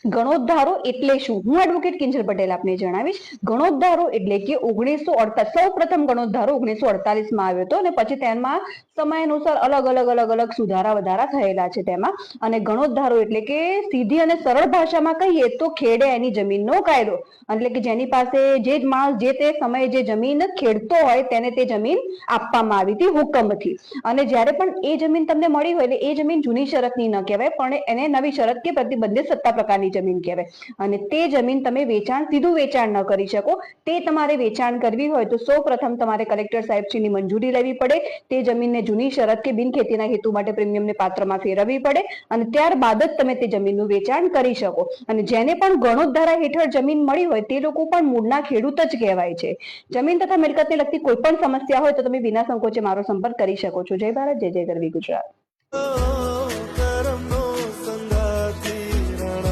ગણોદ્ધારો એટલે શું? હું એડવોકેટ કિંજલ પટેલ આપને જણાવીશ. ગણોદ્ધારો એટલે કે 1948 સૌ પ્રથમ ગણોદ્ધારો 1948 માં આવ્યો હતો અને પછી તેમાં સમયાનુસાર અલગ સુધારા વધારા થયેલા છે તેમાં. અને ગણોદ્ધારો એટલે કે સીધી અને સરળ ભાષામાં કહીએ તો ખેડે એની જમીનનો કાયદો. એટલે કે જેની પાસે જે માણસ જે તે સમયે જે જમીન ખેડતો હોય તેને તે જમીન આપવામાં આવી હતી હુકમથી. અને જ્યારે પણ એ જમીન તમને મળી હોય એટલે એ જમીન જૂની શરતની ન કહેવાય પણ એને નવી શરત કે પ્રતિબંધિત સત્તા પ્રકારની જમીન કહેવાય. અને તે જમીન તમે સીધું વેચાણ ન કરી શકો. તે તમારે વેચાણ કરવી હોય તો સૌ પ્રથમ તમારે કલેક્ટર સાહેબશ્રીની મંજૂરી લેવી પડે. તે જમીનને જૂની શરત કે બિનખેતીના હેતુ માટે પ્રીમિયમને પાત્રમાં ફેરવવી પડે અને ત્યારબાદ જ તમે તે જમીનનું વેચાણ કરી શકો. અને જેને પણ ગણોદ્ધારા હેઠળ જમીન મળી હોય તે લોકો પણ મૂળના ખેડૂત જ કહેવાય છે. જમીન તથા મિલકતને લગતી કોઈ પણ સમસ્યા હોય તો તમે વિના સંકોચે મારો સંપર્ક કરી શકો છો. જય ભારત, જય જય ગરવી ગુજરાત.